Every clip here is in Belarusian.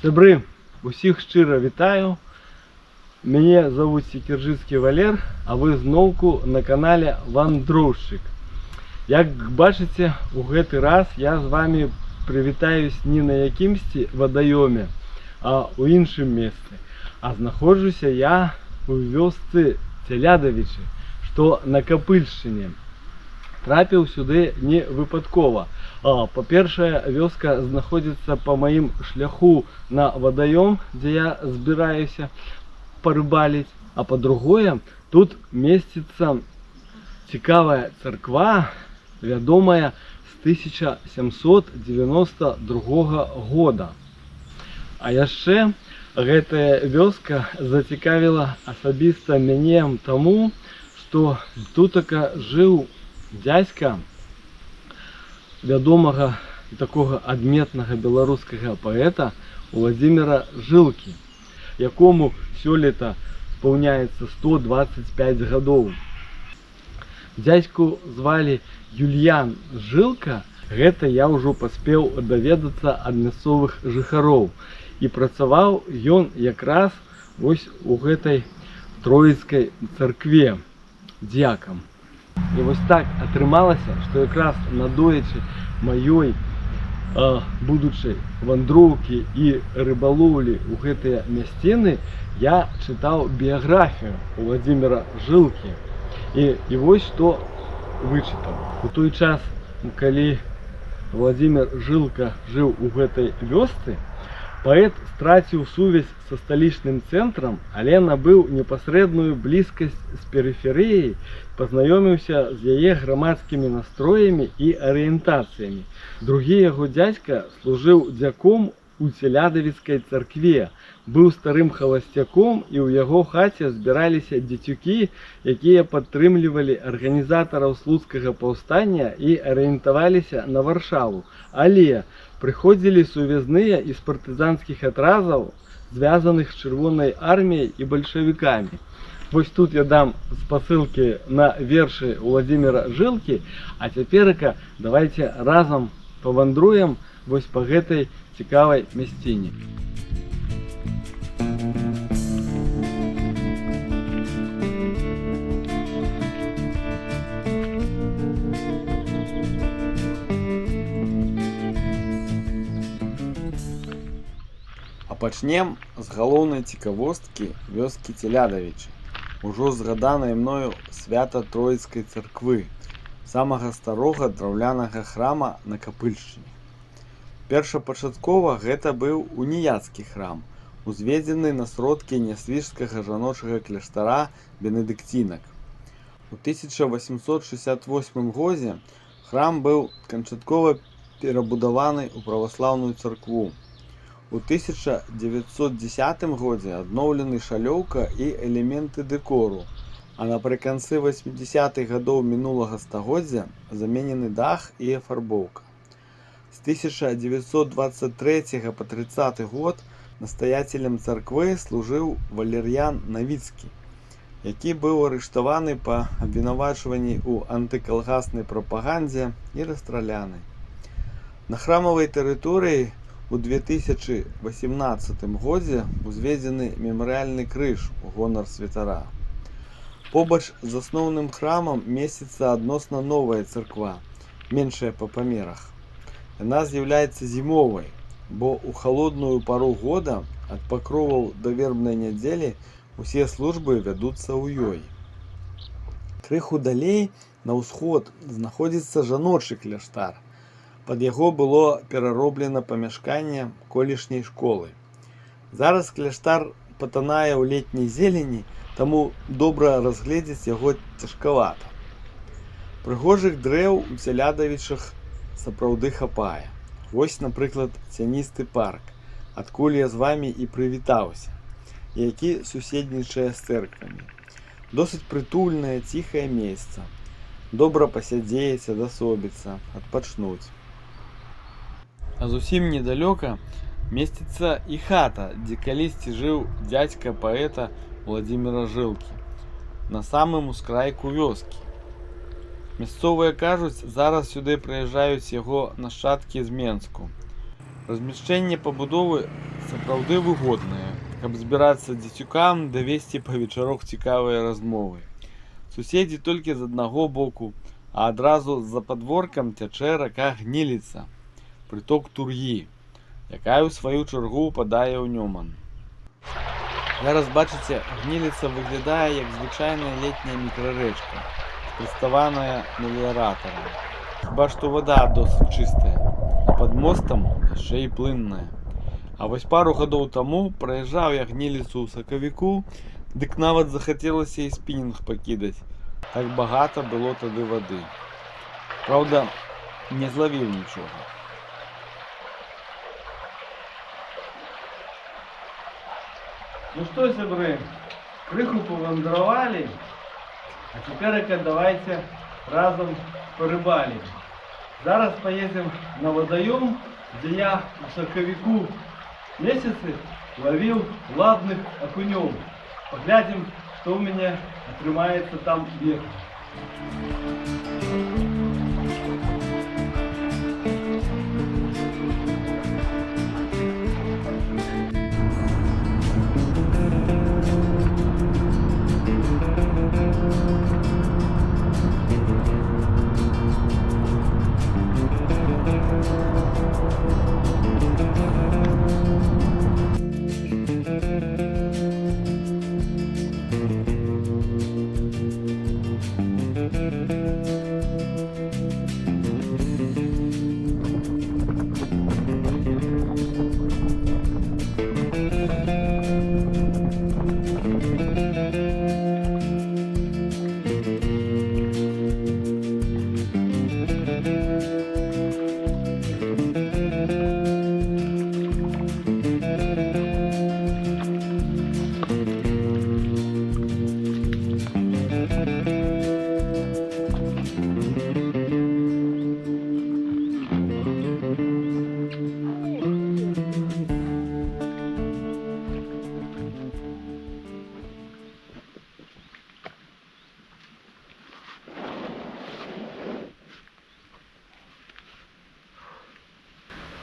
Сябры, усіх шчыра вітаю. Мяне зовут Секіржыцкі Валер, а вы зноўку на канале Вандроўшчык. Як бачыце, у гэты раз я з вами прывітаюсь не на якімсьці вадаёме, а ў іншым месцы. А знаходжуся я у вёсцы Целядавічы, што на Капыльшчыне. Трапіў сюды не выпадкова. Па-першае, вёска знаходзіцца па маім шляху на вадаём, дзе я збіраюся парыбаліць. А па-другое, тут месціцца цікавая царква, вядомая з 1792 года. А яшчэ гэтая вёска зацікавіла асабіста мяне таму, што тутака жыў дзядзька вядомага і такога адметнага беларускага паэта Уладзіміра Жылкі, якому сёлета спаўняецца 125 гадоў. Дзядзьку звалі Юльян Жылка. Гэта я ўжо паспеў даведацца ад мясцовых жыхароў. І працаваў ён якраз вось у гэтай троіцкай царкве дзякам. І вось так атрымалася, што якраз надоечы маёй будучай вандроўкі і рыбалоўлі ў гэтыя мясціны я чытаў біяграфію Уладзіміра Жылкі. І вось што вычытаў. У той час, калі Уладзімір Жылка жыў у гэтай вёсцы, паэт страціў сувязь са сталічным цэнтрам, але набыў непасрэдную блізкасць з перыферыяй, пазнаёміўся з яе грамадскімі настроямі і арыентацыямі. Другі яго дзядзька служыў дзяком у Целядавіцкай царкве, быў старым халасцяком, і ў яго хаце збіраліся дзецюкі, якія падтрымлівалі арганізатараў слуцкага паўстання і арыентаваліся на Варшаву. Але прыходзілі сувязныя і з партызанскіх атразаў, звязаных з Чырвонай арміяй і бальшавікамі. Вось тут я дам спасылкі на вершы Уладзіміра Жылкі, а цяперака давайте разам павандруем вось па гэтай цікавай мясціне. Пачнем з галоўнай цікавосткі вёскі Целядавічы, ужо згаданай мною свята Троіцкай царквы, самага старога драўлянага храма на Капыльшчыне. Першапачаткова гэта быў уніяцкі храм, узведзены на сродкі нясвіжскага жаночага кляштара бенедыкцінак. У 1868 годзе храм быў канчаткова перабудаваны ў праваслаўную царкву. У 1910 годзе адноўлены шалёўка і элементы дэкору, а напрыканцы 80-х гадоў мінулага стагоддзя заменены дах і афарбоўка. З 1923 па 30 год настаяцелем царквы служыў Валер'ян Навіцкі, які быў арыштаваны па абвінавачванні ў антыкалгаснай прапагандзе і расстраляны. На храмавай тэрыторыі у 2018 годзе узведзены мемарыяльны крыж у гонар святара. Побач з асноўным храмам месціцца адносна новая царква, меншая па памерах. Яна з'яўляецца зімовай, бо ў халодную пару года ад пакроваў да вербнай нядзелі усе службы вядуцца ў ёй. Крыху далей на ўсход знаходзіцца жаночы кляштар. Пад яго было перароблена памяшканне колішняй школы. Зараз кляштар патанае ў летняй зелені, таму добра разгледзець яго цяжкавата. Прыгожых дрэў у Целядавічах сапраўды хапае. Вось, напрыклад, цяністы парк, адкуль я з вамі і прывітаўся, які суседнічае з цэрквамі. Досыць прытульнае, ціхае месца. Добра пасядзець, адасобіцца, адпачнуць. А зусім недалёка месціцца і хата, дзе калісьці жыў дзядзька паэта Уладзіміра Жылкі, на самым ускрайку вёскі. Мясцовыя кажуць, зараз сюды прыязджаюць яго нашчадкі з Менску. Размяшчэнне пабудовы сапраўды выгоднае, каб збірацца дзецюкам ды весці па вечарах цікавыя размовы. Суседзі толькі з аднаго боку, а адразу за падворкам цячэ рака Гніліца, прыток Тур'і, якая ў сваю чаргу ўпадае ў Нёман. Зараз бачыце, Гніліца выглядае як звычайная летняя мікрарэчка, спраставаная меліяратарам. Хіба што вада досыць чыстая, а пад мостам яшчэ і плынная. А вось пару гадоў таму праязджаў я Гніліцу ў сакавіку, дык нават захацелася і спінінг пакідаць. Так багата было тады вады. Праўда, не злавіў нічога. Ну что, сябры, крыху повандровали, а теперь давайте разом порыбалим. Зараз поедем на водоем, где я в сакавику месяцы ловил ладных окунев. Поглядим, что у меня отрымается там вверх.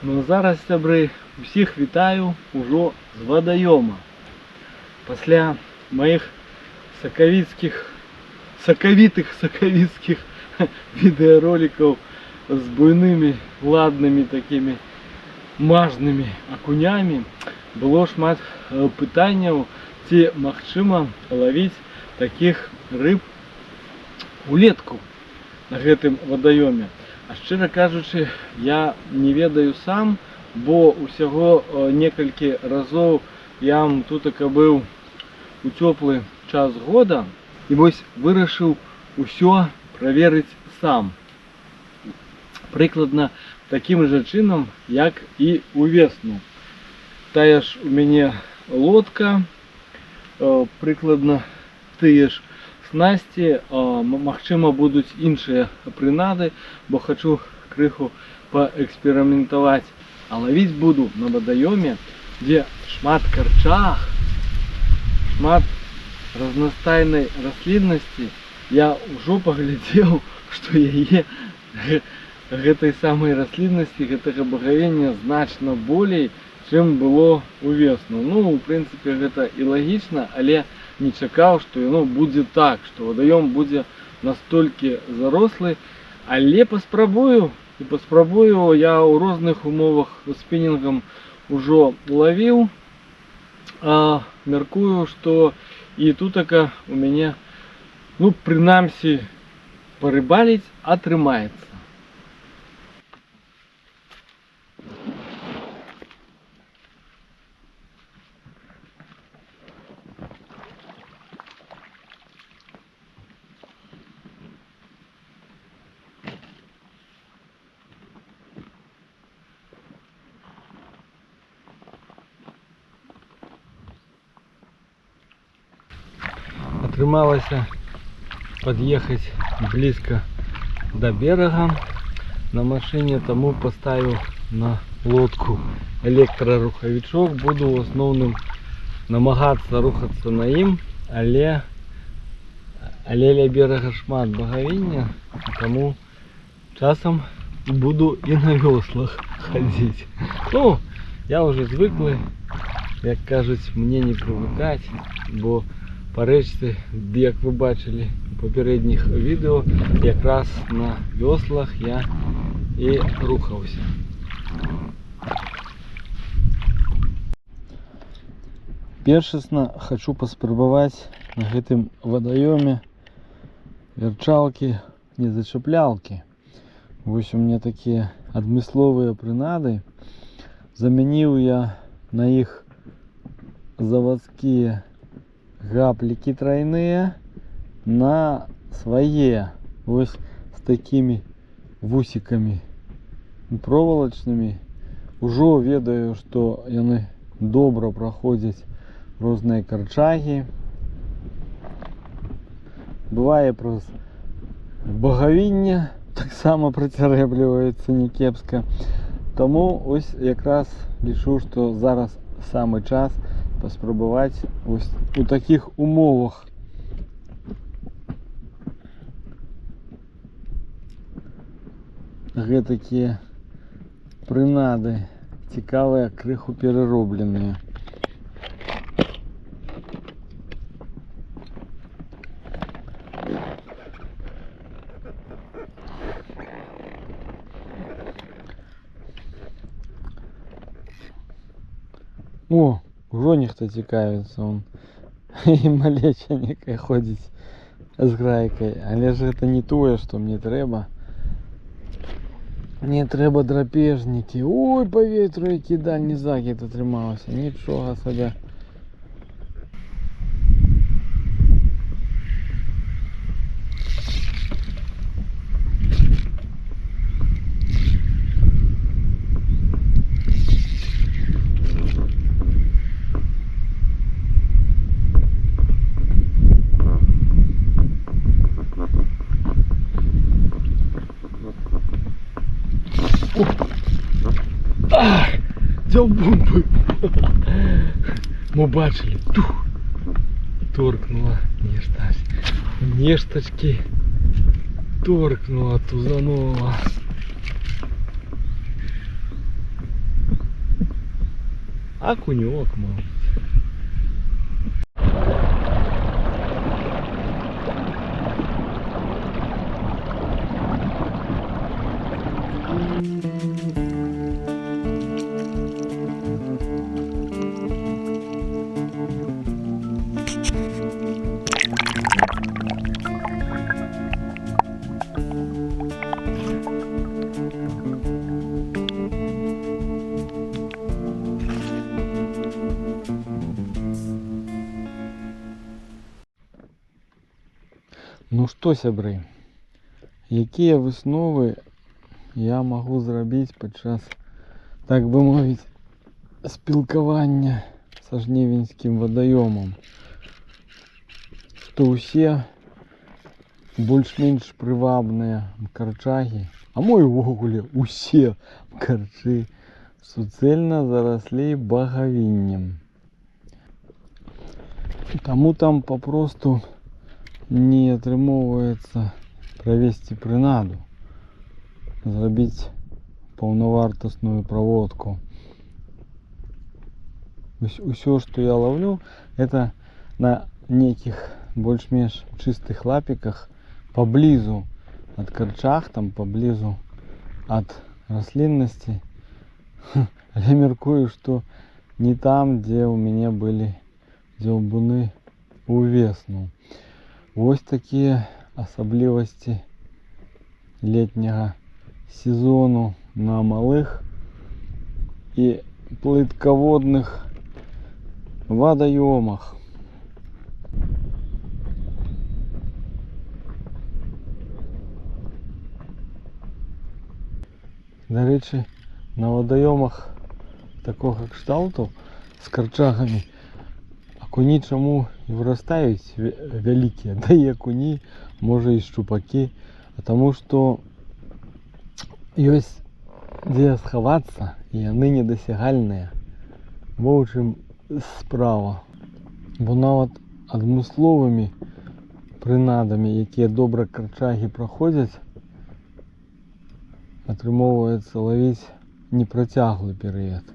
Ну зараз, сябры, усіх вітаю ужо з вадаёма. Пасля маіх сакавіцкіх відэаролікаў з буйнымі, ладнымі такімі мажнымі акунямі было шмат пытанняў, ці магчыма лавіць такіх рыб улетку на гэтым вадаёме. А шчыра кажучы, я не ведаю сам, бо усяго некалькі разоў я тутака быў у цёплы час года і вось вырашыў усё праверыць сам. Прыкладна такім жа чынам, як і увесну. Тая ж у мяне лодка, прыкладна тыя ж снасці, магчыма будуць іншыя прынады, бо хачу крыху паэксперыментаваць. А лавіць буду на вадаёме, дзе шмат карчаг, шмат разнастайнай расліннасці. Я ўжо паглядзеў, што яе гэтай самай расліннасці, гэтага багавення значна болей, чым было увесну. Ну, у прынцыпе, гэта і лагічна, але не чакаў, што яно будзе так, што вадаём будзе настолькі зарослы, але паспрабую я ў розных умовах спінінгам ужо лавіў, мяркую, што і тутака у мяне, ну, прынамсі, парыбаліць атрымаецца. Атрымалася пад'ехаць блізка да берага на машыне, таму паставіў на лодку электрарухавічок. Буду ў асноўным намагацца рухацца на ім, але ля берага шмат багавіння, таму часам буду і на веслах ходити. Ну, я вже звикли, як кажуть, мені не привикати, бо по річці, як ви бачили у попередніх відео, якраз на веслах я і рухався. Першасно хочу паспрабаваць на гэтым вадаёме вярчалкі, не зачаплялкі. Вось у меня такія адмысловыя прынады. Замяніў я на іх заводскія гаплікі тройныя на свае, вось з такімі вусікамі проволочнымі. Ужо ведаю, што яны добра праходзяць розныя карчагі. Бывае праз багавінне, таксама працярэбліваецца някепска. Таму ось якраз лічу, што зараз самы час паспрабаваць ось у такіх умовах. Гэтакія прынады цікавыя, крыху пераробленыя. О, ужо нехта цікавіцца, он і малеча некая ходзіць з грайкай, але ж гэта не тое, што мне трэба. Мне трэба драпежнікі. Ой, па ветру які дальні закід атрымаўся, нічога сабе. Взял бомбы. Мы бачили. Тух. Торкнула нешточки. Торкнула, тузанула. Окунек, мол. Ну што, сябры, якія высновы я магу зрабіць падчас, так бы мовіць, спілкавання са жнівеньскім вадаёмам? Што ўсе больш-менш прывабныя карчагі, а мо і ўвогуле усе карчы суцэльна зараслі багавіннем. Таму там папросту не атрымоўваецца правесці прынаду, зрабіць паўнавартасную праводку. Усё, што я ловлю, это на нейкіх больш-менш чыстых лапіках паблізу ад карчаг, там паблізу ад расліннасці. Але мяркую, што не там, дзе ў мяне былі дзяўбуны увесну. Вось такія асаблівасці летняга сезону на малых і плыткаводных вадаёмах. Дарэчы, на вадаёмах такога кшталту з карчагамі акуні чаму і вырастаюць вялікія, да і акуні, можа і шчупакі, а таму што ёсць дзе схавацца, і яны недасягальныя. Во ў чым справа. Бо нават адмысловымі прынадамі, якія добра карчагі праходзяць, атрымоўваецца лавіць непрацяглы перыяд.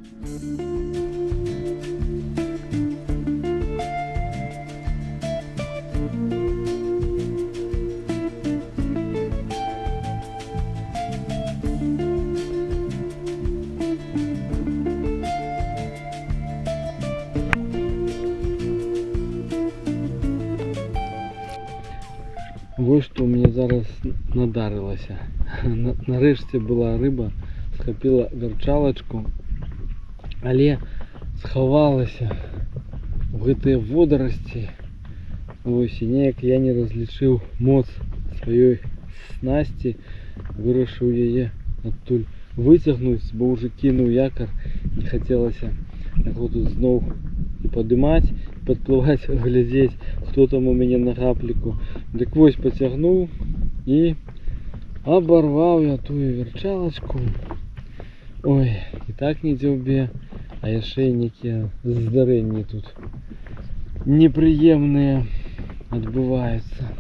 Вось што ў мяне зараз надарылася. Нарэшце была рыба, схапіла вярчалачку, але схавалася ў гэтыя водарасці. Вось, і неяк я не разлічыў моц сваёй снасці, вырашыў яе адтуль выцягнуць, бо ўжо кінуў якар, не хацелася яго тут зноў і падымаць, падплываць, глядзець, хто там у мяне на гапліку. Дык вось пацягнуў і абарваў я тую вярчалачку. Ой, і так не дзяўбе, а яшчэ і нейкія здарэнні тут непрыемныя адбываюцца.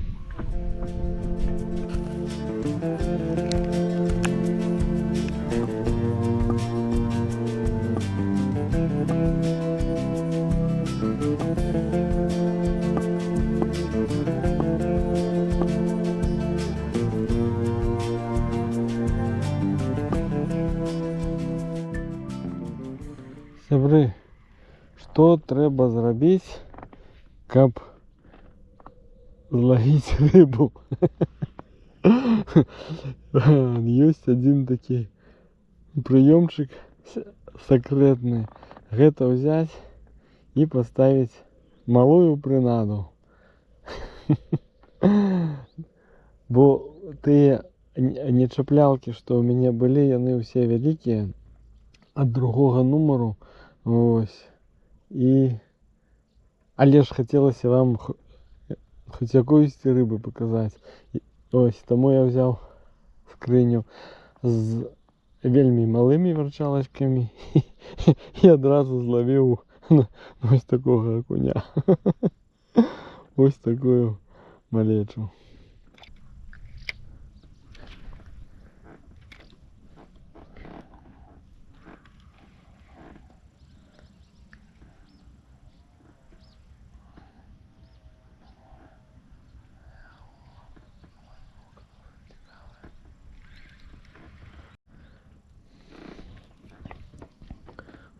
Сябры, што трэба зрабіць, каб злавіць рыбу? Ёсць адзін такі прыёмчык сакрэтны. Гэта ўзяць і паставіць малую прынаду. Бо тыя нечаплялкі, што ў мяне былі, яны ўсе вялікія, ад другога нумару. Ось. Але ж хацелася вам хоць якоюсьці рыбы паказаць. Ось, таму я ўзяў скрыню з вельмі малымі вярчалачкамі і адразу злавіў ось такога акуня. Ось такую малечу.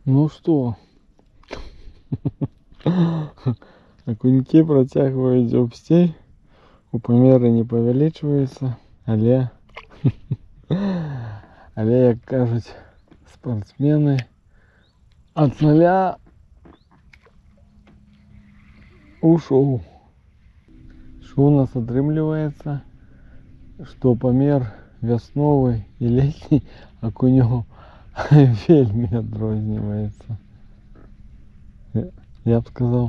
Ну что, акунькі працягваюць дзяўбсці, у памеры не павялічваюцца, але, як кажуць спартсмены, ад нуля ушоў. Што у нас атрымліваецца, што памер вясновы і летні акунёў вельмі адрозніваецца. Я б сказаў,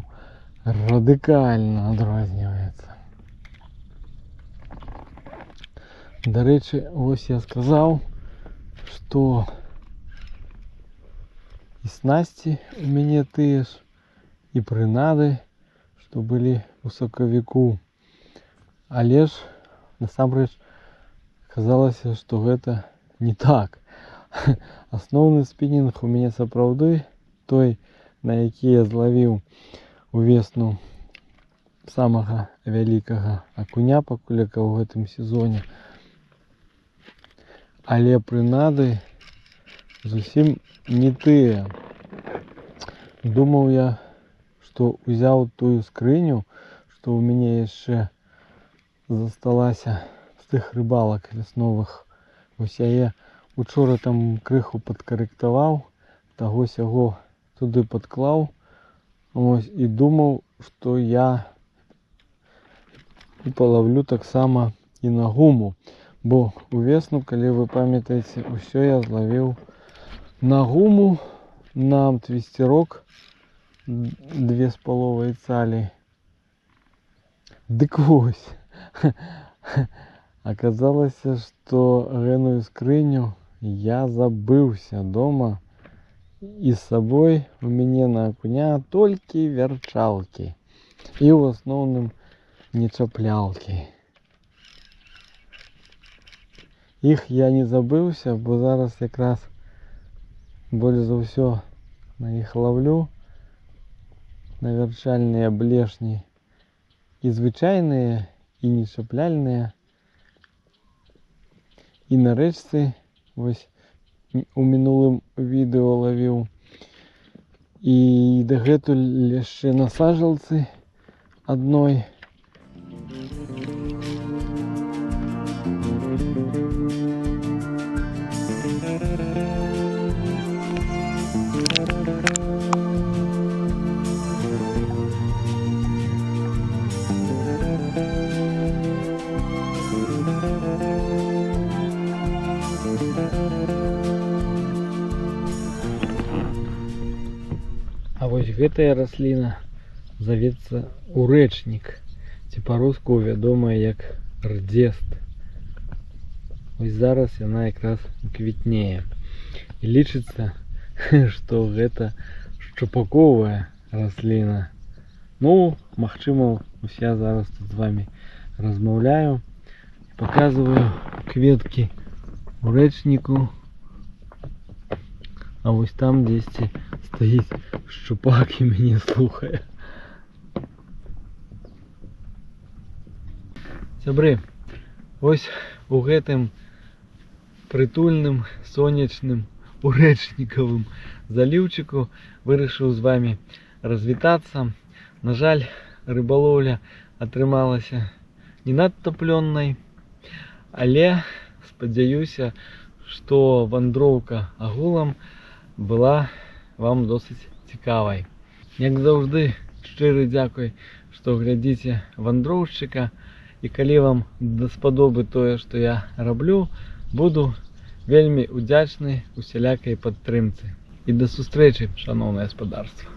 радыкальна адрозніваецца. Дарэчы, вось я сказаў, што і снасці у мяне тыя ж, і прынады, што былі у сакавіку. Але ж, насамрэч, казалася, што гэта не так. Асноўны спінінг у мяне сапраўды той, на які я злавіў увесну самага вялікага акуня, пакуль у гэтым сезоне. Але прынады зусім не тыя. Думаў я, што ўзяў тую скрыню, што ў мяне яшчэ засталася з тых рыбалак вясновых. Вось яе учора там крыху падкарэктаваў, таго-сяго туды падклаў. Ось, і думаў, што я палавлю таксама і на гуму. Бо увесну, калі вы памятаеце, усё я злавіў на гуму, на твістерок 2,5 цалі. Дык вось, аказалася, што гэную скрыню я забыўся дома, і з сабой у мяне на акуня толькі вярчалкі і ў асноўным нечаплялкі. Іх я не забыўся, бо зараз якраз больш за ўсё на іх ловлю. На вярчальныя блешні і звычайныя, і нечапляльныя. І на рэчцы, вось у мінулым відэо ловіў. І дагэтуль яшчэ на сажалцы адной. А вось гэтая расліна завецца урэчнік, ці па-руску вядомая як рдзест. Вось зараз яна якраз квітнее. І лічыцца, што гэта шчупаковая расліна. Ну, магчыма, ось я зараз тут з вами размаўляю, паказваю кветкі урэчніку. А вось там дзесьці стаіць шчупак і мяне слухае. Сябры, вось у гэтым прытульным, сонечным, урэчнікавым заліўчыку вырашыў з вами развітацца. На жаль, рыбалоўля атрымалася не надта плённай, але спадзяюся, што вандроўка агулам была вам досыць цікавай. Як заўжды, шчыры дзякуй, што глядзіце вандроўшчыка. І калі вам даспадобы тое, што я раблю, буду вельмі удзячны усялякай падтрымцы. І да сустрэчы, шаноўнае гаспадарства.